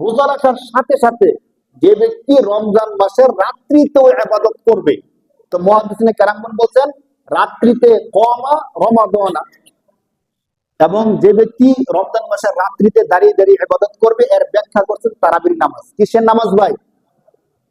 রোজা রাখার সাথে সাথে যে ব্যক্তি রমজান মাসের রাত্রিতেও ইবাদত করবে, তো মুহাদ্দিসিনে কেরামগণ বলছেন রাত্রিতে কমা রমাদানা, এবং যে ব্যক্তি রমজান মাসের রাত্রিতে দাঁড়িয়ে দাঁড়িয়ে ইবাদত করবে এর ব্যাখ্যা করছেন তারাবির নামাজ। কিসের নামাজ ভাই?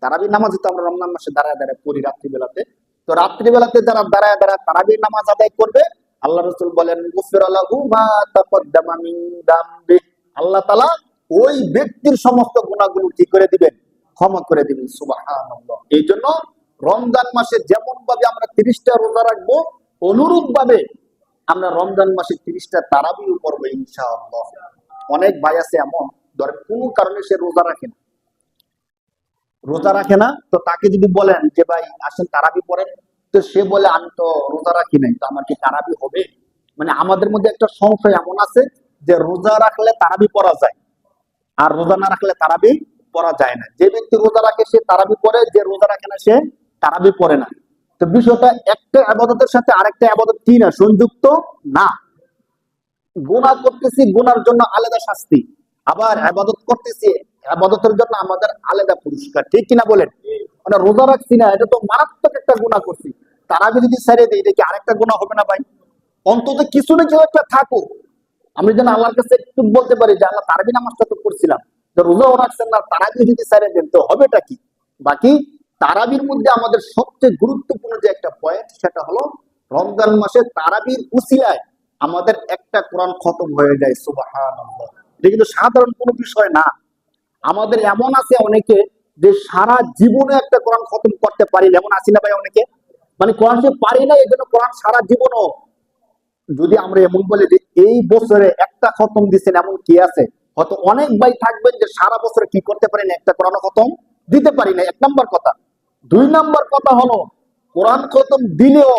তারাবির নামাজ তো আমরা রমজান মাসে দাঁড়ায় দাঁড়ায় পড়ি রাত্রিবেলাতে। তো রাত্রিবেলাতে যারা দাঁড়ায় দাঁড়ায় তারাবির নামাজ আদায় করবে, আল্লাহ রাসূল বলেন গুফিরা লাহু মা তাকাদ্দামা মিন যামবি, আল্লাহ তাআলা ওই ব্যক্তির সমস্ত গুনাহগুলো কি করে দিবেন? ক্ষমা করে দিবেন। সুবহানাল্লাহ। এই জন্য রমজান মাসে যেমন ভাবে আমরা 30টা রোজা রাখবো, অনুরূপ ভাবে আমরা রমজান মাসে 30টা তারাবিও পড়বো ইনশাআল্লাহ। অনেক ভাই আছে এমন, ধরেন কোনো কারণে সে রোজা রাখে না, তো তাকে যদি বলেন যে ভাই আসেন তারাবি পড়েন, তো সে বলে আমি তো রোজা রাখি নাই, তো আমার কি তারাবি হবে? মানে আমাদের মধ্যে একটা সংশয় এমন আছে যে রোজা রাখলে তারাবি পড়া যায়, আর রোজা না রাখলে তারাবি পড়া যায় না। যে ব্যক্তি রোজা রাখে সে তারাবি পড়ে, যে রোজা রাখে না সে তারাবি পড়ে না। তো বিষয়টা একটা ইবাদতের সাথে আরেকটা ইবাদত কি না, সংযুক্ত না। গুনাহ করতেছি, গুনার জন্য আলাদা শাস্তি, আবার ইবাদত করতেছি, ইবাদতের জন্য আমাদের আলাদা পুরস্কার। ঠিক কিনা বলেন? মানে রোজা রাখছি না, এটা তো মারাত্মক একটা গুনাহ করছি, তারাবি যদি ছেড়ে দিই এটা কি আরেকটা গুনাহ হবে না ভাই? অন্তত কিছু না কিছু একটা থাকুক, আমি যেন আল্লাহর কাছে একটু বলতে পারি যে আল্লাহ তারাবি নামাজটা তো করছিলাম, তো রোজাও রাখছেন না, তারাবি যদি ছেড়ে দেন তো হবেটা কি? বাকি তারাবির মধ্যে আমাদের সবচেয়ে গুরুত্বপূর্ণ যে একটা পয়েন্ট, সেটা হলো রমজান মাসে তারাবির উসিলায় আমাদের একটা কোরআন খতম হয়ে যায়। সুবহানাল্লাহ। এটা কিন্তু সাধারণ কোনো বিষয় না। আমাদের এমন আছে অনেকে যে সারা জীবনে একটা কোরআন খতম করতে পারি না, এমন আছি না ভাই অনেকে? মানে কোরআন সে পারি না, এই জন্য কোরআন সারা জীবনও, যদি আমরা এমন বলি যে এই বছরে একটা খতম দিচ্ছেন, এমন কি আছে? হয়তো অনেক ভাই থাকবেন যে সারা বছরে কি করতে পারেন, একটা কোরআন খতম দিতে পারি না, 1 নম্বর কথা। 2 নম্বর কথা হলো কোরআন খতম দিলেও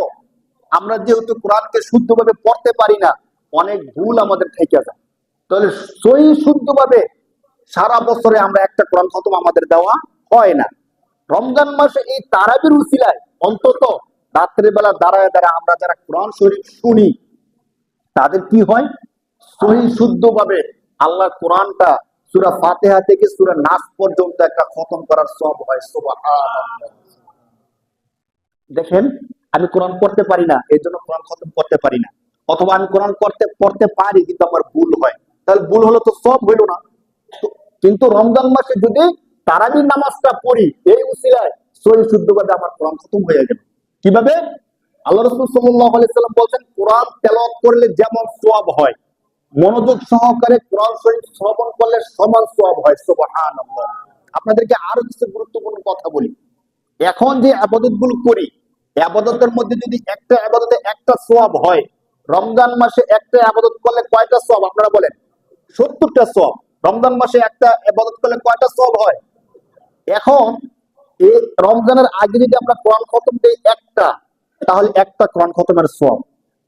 আমরা যেহেতু কোরআনকে শুদ্ধভাবে পড়তে পারি না, অনেক ভুল আমাদের থেকে যায়। তাহলে সহি শুদ্ধভাবে সারা বছরে আমরা একটা কোরআন খতম আমাদের দেওয়া হয় না। রমজান মাসে এই তারাবির উসিলায় অন্তত রাত্রিবেলা দাঁড়ায় দাঁড়ায় আমরা যারা কোরআন শরীফ শুনি, তাদের কি হয়? সহি শুদ্ধভাবে আল্লাহ কোরআনটা সূরা ফাতিহা থেকে সূরা নাস পর্যন্ত একটা খতম করার সওয়াব হয়। সুবহানাল্লাহ। দেখেন, আমি কোরআন পড়তে পারি না, এই জন্য কোরআন খতম করতে পারি না, অথবা আমি কোরআন পড়তে পারি কিন্তু আমার ভুল হয়, তাহলে ভুল হলো তো সব হইল না। কিন্তু রমজান মাসে যদি তারাবির নামাজটা পড়ি, এই উসিলায় সহি শুদ্ধভাবে আমার কোরআন খতম হয়ে গেল। কিভাবে? আল্লাহ রাসূল সাল্লাল্লাহু আলাইহি সাল্লাম বলেন কোরআন তেলাওয়াত করলে যেমন সওয়াব হয়, মনোযোগ সহকারে কোরআন শরীফ শ্রবণ করলে সমান সওয়াব হয়। সুবহানাল্লাহ। আপনাদেরকে আরো কিছু গুরুত্বপূর্ণ কথা বলি। এখন যে আবাদত গুলো করি, আবাদতের মধ্যে যদি একটা আবাদতে একটা সওয়াব হয়, রমজান মাসে একটা আবাদত করলে কয়টা সওয়াব আপনারা বলেন? 70টা সওয়াব। রমজান মাসে একটা আবাদত করলে কয়টা সওয়াব হয়? এখন এই রমজানের আগে যদি আমরা কোরআন খতম দেই একটা, তাহলে একটা কোরআন খতমের সওয়াব।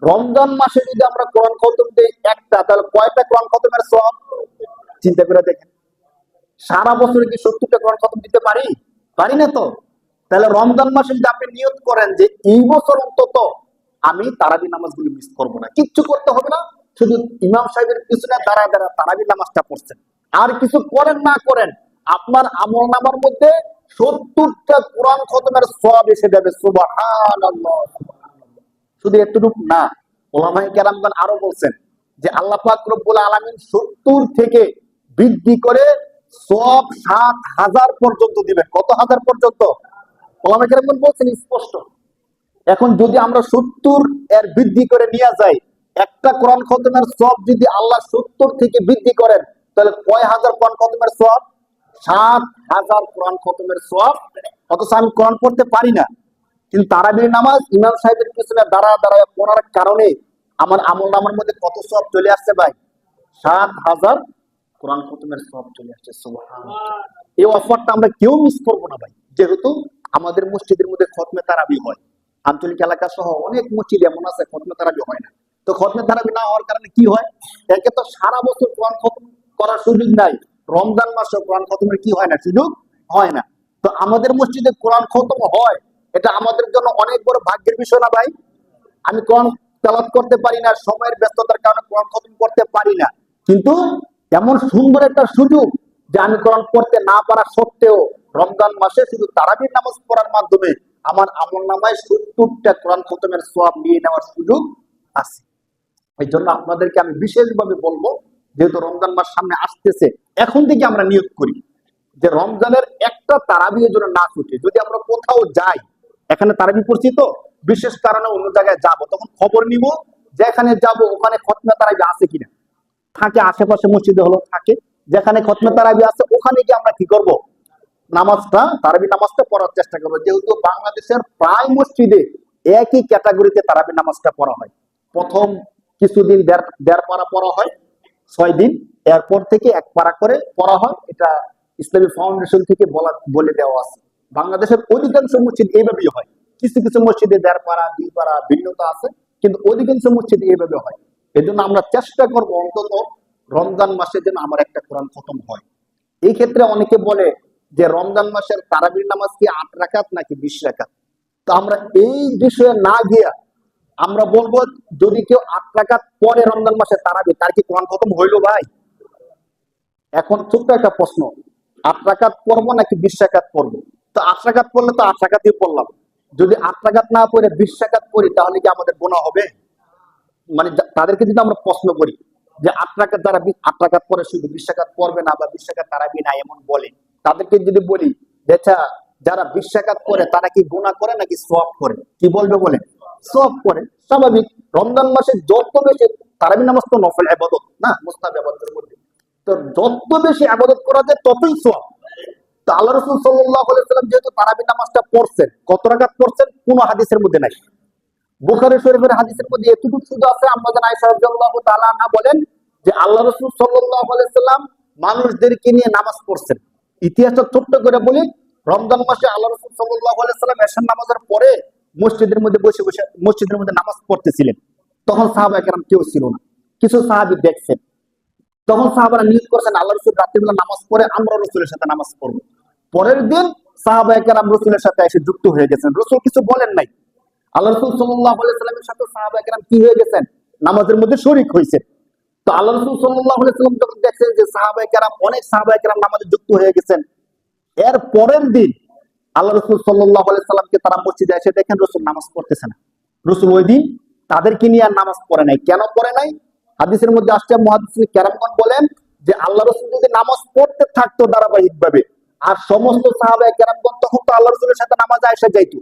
রমজান মাসে যদি আমরা কোরআন খতম দেই একটা, তাহলে কয়টা কোরআন খতমের সওয়াব? চিন্তা করে দেখেন, সারা বছরে কি 70টা কোরআন খতম দিতে পারি? পারি না তো। তাহলে রমজান মাসে যদি আপনি নিয়ত করেন যে এই বছর অন্তত আমি তারাবি নামাজগুলো মিস করবো না, কিচ্ছু করতে হবে না, শুধু ইমাম সাহেবের পিছনে দাঁড়ায় দাঁড়ায় তারাবি নামাজটা পড়ছেন, আর কিছু করেন না করেন, আপনার আমল নামার মধ্যে 70টা কোরআন খতমের সওয়াব এসে যাবে। সুবহানাল্লাহ। শুধু এতটুকু না, ওলামায়ে কেরামগণ আরো বলছেন যে আল্লাহ পাক রব্বুল আলামিন 70 থেকে বৃদ্ধি করে সওয়াব 7,000 পর্যন্ত দিবেন। কত হাজার পর্যন্ত? ওলামায়ে কেরামগণ বলছেন স্পষ্ট। এখন যদি আমরা 70 এর বৃদ্ধি করে নিয়ে যাই, একটা কোরআন খতমের সওয়াব যদি আল্লাহ 70 থেকে বৃদ্ধি করেন, তাহলে কয় হাজার কোরআন খতমের সওয়াব? 7,000 কোরআন খতমের সওয়াব। অথচ আমি কোরআন পড়তে পারি না, কিন্তু তারাবির নামাজ ইমাম সাহেবের পিছনে দাঁড়ায় দাঁড়ায় পড়ার কারণে আমার আমল নামার মধ্যে কত সওয়াব চলে আসছে ভাই? 7,000 কোরআন খতমের সওয়াব চলে আসছে। সুবহানাল্লাহ। এই অফারটা আমরা কেউ মিস করবো না ভাই, যেহেতু আমাদের মসজিদের মধ্যে খতমে তারাবি হয়। আঞ্চলিক এলাকা সহ অনেক মসজিদ এমন আছে খতমে তারাবি হয় না। তো খতমে তারাবি না হওয়ার কারণে কি হয়? একে তো সারা বছর কোরআন খতম করার সুযোগ নাই, রমজান মাসে কোরআন খতমের কি হয় না, সুযোগ হয় না। তো আমাদের মসজিদে কোরআন খতম হয়, এটা আমাদের জন্য অনেক বড় ভাগ্যের বিষয় না ভাই? আমি কোরআন তেলাওয়াত করতে পারি না, সময়ের ব্যস্ততার কারণে কোরআন খতম করতে পারি না, কিন্তু এমন সুন্দর একটা সুযোগ যে আমি কোরআন পড়তে না পারা সত্ত্বেও রমজান মাসে শুধু তারাবির নামাজ পড়ার মাধ্যমে আমার আমলনামায় 70টা কোরআন খতমের সওয়াব নিয়ে নেওয়ার সুযোগ আছে। এই জন্য আপনাদেরকে আমি বিশেষভাবে বলবো, যেহেতু রমজান মাস সামনে আসতেছে, এখন থেকে আমরা নিয়োগ করি যে রমজানের একটা তারাবির জন্য না ছুটে, যদি আমরা কোথাও যাই, এখানে তারাবি পড়ছি তো বিশেষ কারণে অন্য জায়গায় যাব, তখন খবর নিব যে এখানে যাব ওখানে খতমে তারাবি আছে কিনা, থাকে আশেপাশে মসজিদে হলো থাকে, যেখানে খতমে তারাবি আছে ওখানে গিয়ে আমরা কি করব, নামাজটা তারাবি নামাজটা পড়ার চেষ্টা করবো। যেহেতু বাংলাদেশের প্রায় মসজিদে একই ক্যাটাগরিতে তারাবি নামাজটা পড়া হয়। প্রথম কিছুদিন দেড় পারা পড়া হয়, 6 দিন, এরপর থেকে 1 পারা করে পড়া হয়। এটা ইসলামী ফাউন্ডেশন থেকে বলে দেওয়া আছে। বাংলাদেশের অধিকাংশ মসজিদ এইভাবেই হয়। কিছু কিছু মসজিদে 1.5 পারা 2 পারা ভিন্নতা আছে, কিন্তু অধিকাংশ মসজিদে এইভাবে হয়। এই জন্য আমরা চেষ্টা করব অন্তত রমজান মাসে যেন আমার একটা কোরআন খতম হয়। এই ক্ষেত্রে অনেকে বলে যে রমজান মাসের তারাবির নামাজ কি 8 রাকাত নাকি 20 রাকাত। তো আমরা এই বিষয়ে না গিয়া আমরা বলবো, যদি কেউ 8 রাকাত পরে রমজান মাসে তারাবি, তার কি কোরআন খতম হইলো ভাই? এখন ছোট্ট একটা প্রশ্ন, 8 রাকাত পড়বো নাকি 20 রাকাত পড়বো? তো 8 রাকাত পড়লে তো 8 রাকাতই পড়লাম। যদি 8 রাকাত না পড়ে 20 রাকাত পড়ি, তাহলে কি আমাদের গুনাহ হবে? মানে তাদেরকে যদি আমরা প্রশ্ন করি যে 8 রাকাত, যারা 8 রাকাত পরে শুধু 20 রাকাত পড়বে না বা 20 রাকাত তারাবি না এমন বলে, তাদেরকে যদি বলি যে আচ্ছা, যারা 20 রাকাত পড়ে তারা কি গুনাহ করে নাকি সওয়াব করে, কি বলবে বলে? সওয়াব করে। স্বাভাবিক, রমজান মাসে যত বেশি তারাবি নামাজ তো নফল ইবাদত না, মুস্তাহাব ইবাদতের মধ্যে, তো যত বেশি ইবাদত করা যায় ততই সওয়াব। তো আল্লাহ রাসূল সাল্লাল্লাহু আলাইহি ওয়াসাল্লাম যেহেতু তারাবি নামাজটা পড়ছেন, কত রাকাত পড়ছেন কোন হাদিসের মধ্যে নাই। বুখারী শরীফের হাদিসের মধ্যে এতটুকু শুধু আছে, আম্মা জান আয়েশা রাদিয়াল্লাহু তাআলা আনহা বলেন যে আল্লাহ রাসূল সাল্লাল্লাহু আলাইহি ওয়াসাল্লাম মানুষদেরকে নিয়ে নামাজ পড়ছেন। ইতিহাসটা ছোট্ট করে বলি, রমজান মাসে আল্লাহ রাসূল সাল্লাল্লাহু আলাইহি ওয়াসাল্লাম এশার নামাজের পরে মসজিদের মধ্যে বসে বসে মসজিদের মধ্যে নামাজ পড়তেছিলেন। তখন সাহাবায়ে কেরাম কেউ ছিল না, কিছু সাহাবী দেখছেন। তখন সাহাবারা নিয়োগ করছেন আল্লাহ রাসূল রাত্রিবেলা নামাজ পড়ে আমরা রাসূলের সাথে নামাজ পড়ব। পরের দিন সাহাবায়ে কেরাম রাসূলের সাথে এসে যুক্ত হয়ে গেছেন, রাসূল কিছু বলেন নাই। আল্লাহ রাসূল সাল্লাল্লাহু আলাইহি ওয়াসাল্লামের সাথে সাহাবায়ে কেরাম কি হয়ে গেছেন, নামাজের মধ্যে শরীক হয়েছে। তো আল্লাহ রাসূল সাল্লাল্লাহু আলাইহি ওয়াসাল্লাম যখন দেখছেন যে অনেক সাহাবায়ে কেরাম নামাজে যুক্ত হয়ে গেছেন, এর পরের দিন আল্লাহ রাসূল সাল্লাল্লাহু আলাইহি ওয়াসাল্লামকে তারা মসজিদে এসে দেখেন রাসূল নামাজ পড়তেছে না। রাসূল ওই দিন তাদেরকে নিয়ে আর নামাজ পড়ে নাই। কেন পড়ে নাই? হাদিসের মধ্যে আসছে, মুহাদ্দিসিন কেরামগণ বলেন যে আল্লাহ রাসূল যদি নামাজ পড়তে থাকতো ধারাবাহিকভাবে, আর সমস্ত সাহাবায়ে কেরামগণ তখন তো আল্লাহ রাসূলের সাথে নামাজে এসে যাইতো,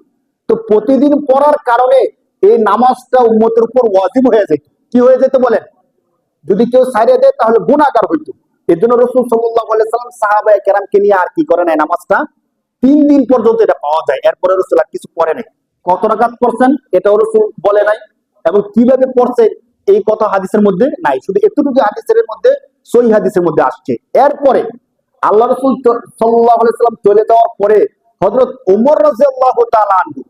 তো প্রতিদিন পড়ার কারণে এই নামাজটা উম্মতের উপর ওয়াজিব হয়ে যেত। কি হয়ে যেত বলেন? যদি কেউ ছাইড়ে দেয় তাহলে গুনাহগার হইতো। এর জন্য রাসূল সাল্লাল্লাহু আলাইহি ওয়াসাল্লাম সাহাবায়ে কেরামকে নিয়ে আর কি করে নাই, নামাজটা 3 দিন পর্যন্ত এটা পাওয়া যায়। এরপরে রাসূল আর কিছু পড়ে নাই। কত রাকাত পড়ছেন এটাও রাসূল বলে নাই, এবং কিভাবে পড়ছে এই কথা হাদিসের মধ্যে নাই। শুধু এতটুকু হাদিসের মধ্যে, সহিহ হাদিসের মধ্যে আসছে। এরপরে আল্লাহ রাসূল সাল্লাল্লাহু আলাইহি ওয়াসাল্লাম চলে যাওয়ার পরে হযরত ওমর রাদিয়াল্লাহু তাআলা আনহু,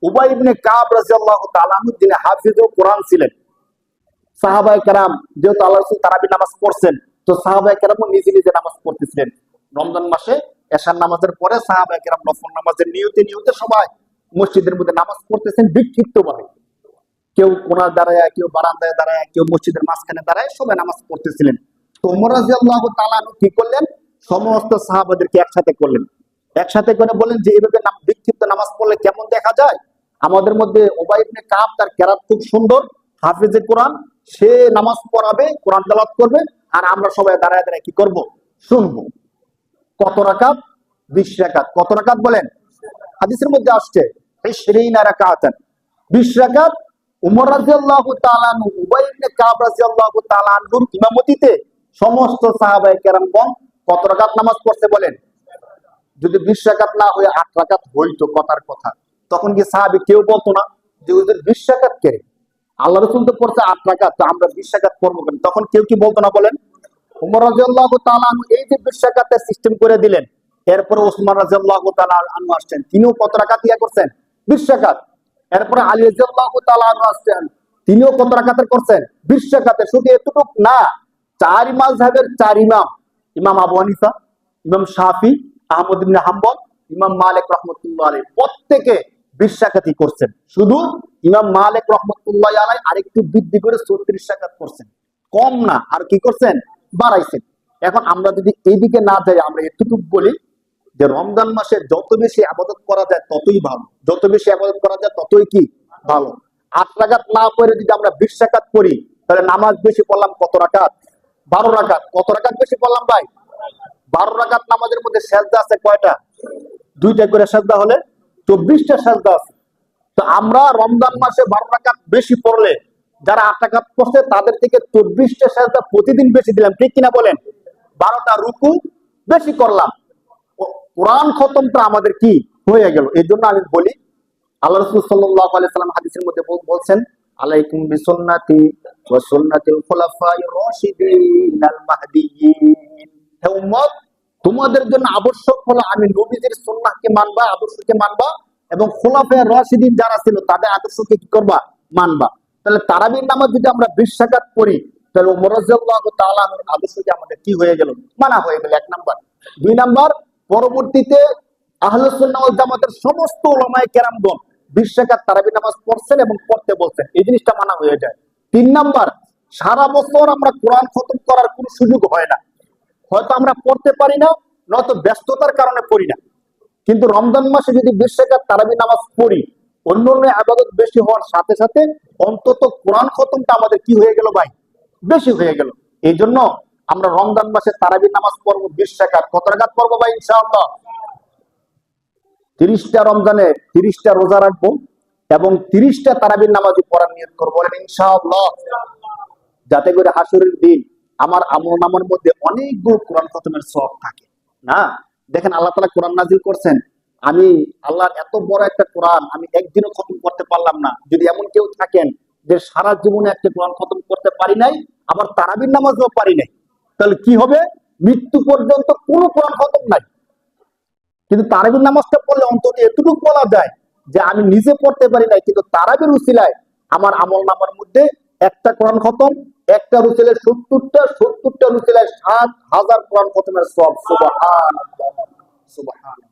উবাই ইবনে কাব রাদিয়াল্লাহু তাআলা আনহু, যিনি হাফিজুল কোরআন ছিলেন, সাহাবায়ে কেরাম যেহেতু আল্লাহ রাসূল তারাবি নামাজ পড়ছেন, তো সাহাবায়ে কেরামও নিজে নিজে নামাজ পড়তেছিলেন। রমজান মাসে এশার নামাজের পরে সাহাবায়ে কেরাম নফল নামাজের নিয়তে সবাই মসজিদের মধ্যে নামাজ পড়তেছেন বিক্ষিপ্তভাবে। কেউ কোনার দাঁড়ায়, কেউ বারান্দায় দাঁড়ায়, কেউ মসজিদের মাঝখানে দাঁড়ায়, সবাই নামাজ পড়তেছিলেন। তো ওমর রাদিয়াল্লাহু তাআলা আনহু কি করলেন, সমস্ত সাহাবাদেরকে একসাথে করলেন। একসাথে করে বলেন যে এইভাবে বিক্ষিপ্ত নামাজ পড়লে কেমন দেখা যায়। আমাদের মধ্যে উবাই ইবনে কাব, তার কেরাত খুব সুন্দর, হাফেজে কোরআন, সে নামাজ পড়াবে, কোরআন তেলাওয়াত করবে, আর আমরা সবাই দাঁড়ায় দাঁড়ায় কি করব, শুনবো। কত রাকাত? 20 রাকাত। কত রাকাত বলেন? হাদিসের মধ্যে আসছে 20 রাকাতান, 20 রাকাত। উমর রাদিয়াল্লাহু তাআলা আনহু, উবাই ইবনে কাব রাদিয়াল্লাহু তাআলা আনহুর ইমামতিতে সমস্ত সাহাবায়ে কেরামগণ কত রাকাত নামাজ পড়তে বলেন? যদি 20 রাকাত না হয়ে 8 রাকাত হইতো কথার কথা, তখন কি সাহাবী কেউ বলতো না যে ওদের 20 রাকাত কে, আল্লাহ রাসূল তো পড়ছে 8 রাকাত, তো আমরা 20 রাকাত পড়বো কেন? তখন কেউ কি বলতো না বলেন? ওমর রাদিয়াল্লাহু তাআলা আনহু এই যে 20 রাকাতের সিস্টেম করে দিলেন, এরপরে ওসমান রাদিয়াল্লাহু তাআলা আনহু আসছেন, তিনিও কত রাকাত ইয়া করছেন? 20 রাকাত। এরপরে আলী রাদিয়াল্লাহু তাআলা আনহু আসছেন, তিনিও কত রাকাতের করছেন? 20 রাকাতের। শুধু এতটুক না, 4 মাযহাবের 4 ইমাম, ইমাম আবু হানিফা, ইমাম শাফি, আহমদ ইবনে হাম্বল, ইমাম মালিক রাহমাতুল্লাহ আলাইহি, প্রত্যেকে 20 রাকাতই করছেন। শুধু ইমাম মালিক রাহমাতুল্লাহ আলাইহি আরেকটু বৃদ্ধি করে 34 রাকাত করছেন। কম না, আর কি করছেন? বাড়াইছেন। এখন আমরা যদি এইদিকে না যাই, আমরা এতটুকু বলি যে রমজান মাসে যত বেশি আবাদত করা যায় ততই ভালো, যত বেশি আবাদত করা যায় ততই কি ভালো। 8 রাকাত না পড়ে যদি আমরা 20 রাকাত পড়ি, তাহলে নামাজ বেশি পড়লাম কত রাকাত? 12 রাকাত। কত রাকাত বেশি পড়লাম ভাই? 12 রাকাত। নামাজের মধ্যে সেজদা আছে কয়টা? 2টা করে সেজদা হলে 24টা সেজদা আছে। তো আমরা রমজান মাসে 12 রাকাত বেশি পড়লে, যারা 8 রাকাত পড়ছে তাদের থেকে 24টা সেজদা প্রতিদিন বেশি দিলাম, ঠিক কিনা বলেন? 12টা রুকু বেশি করলাম, কোরআন খতমটা আমাদের কি হয়ে গেল। এই জন্য আমি বলি, আল্লাহ রাসূল সাল্লাল্লাহু আলাইহি সাল্লাম হাদিসের মধ্যে বলছেন, আলাইকুম বিসুন্নতি ওয়া সুন্নাতিল খুলাফায়ে রাশিদিন আল মাহদিয়্যিন। হে উম্মত, তোমাদের জন্য আবশ্যক হলো আমি নবীদের সুন্নাহকে মানবা, আদর্শকে মানবা, এবং খুলাফায়ে রাশিদিন যারা ছিল তাদের আদর্শকে কি করবা? মানবা। তাহলে তারাবির নামাজ যদি আমরা 20 রাকাত পড়ি, তাহলে ওমর রাদিয়াল্লাহু তাআলা আনহুর আদর্শকে আমাদের কি হয়ে গেল? মানা হয়ে গেল, 1 নাম্বার। 2 নাম্বার, পরবর্তীতে আহলুস সুন্নাহ ওয়াল জামাতের সমস্ত উলামায়ে কেরামগণ 20 রাকাত তারাবি নামাজ পড়ছেন এবং পড়তে বলছেন, এই জিনিসটা মানা হয়ে যায়। 3 নাম্বার, সারা বছর আমরা কোরআন খতম করার কোনো সুযোগ হয় না, হয়তো আমরা পড়তে পারি না, নয়তো ব্যস্ততার কারণে পড়ি না। কিন্তু রমজান মাসে যদি 20 রাকাত তারাবি নামাজ পড়ি, অন্যান্য ইবাদত বেশি হওয়ার সাথে সাথে অন্তত কোরআন খতমটা আমাদের কি হয়ে গেল ভাই? বেশি হয়ে গেল। এই জন্য আমরা রমজান মাসে তারাবি নামাজ পড়বো 20 রাকাত। কত রাকাত পড়বো ভাই? ইনশাআল্লাহ 30টা রমজানে 30টা রোজা রাখবো এবং 30টা তারাবির নামাজই পড়ার নিয়ত করবো, বলেন ইনশাআল্লাহ। যাতে করে হাসরের দিন আমার আমলনামার মধ্যে অনেকগুলো কোরআন খতমের সওয়াব থাকে। না, দেখেন আল্লাহ তাআলা কোরআন নাযিল করছেন, আমি আল্লাহর এত বড় একটা কোরআন আমি একদিনও খতম করতে পারলাম না। যদি এমন কেউ থাকেন যে সারা জীবনে একটা কোরআন খতম করতে পারি নাই, আবার তারাবির নামাজও পারি নাই, তাহলে কি হবে? মৃত্যু পর্যন্ত কোনো কোরআন খতম নাই। কিন্তু তারাবির নামাজটা পড়লে অন্তত এতটুকু বলা যায় যে আমি নিজে পড়তে পারি নাই, কিন্তু তারাবির উসিলায় আমার আমলনামার মধ্যে একটা কোরআন খতম, একটা রুসিলায় 70টা, 70টা রুসিলায় 7,000 কোরআন খতমের সওয়াব। সুবহানাল্লাহ, সুবহানাল্লাহ।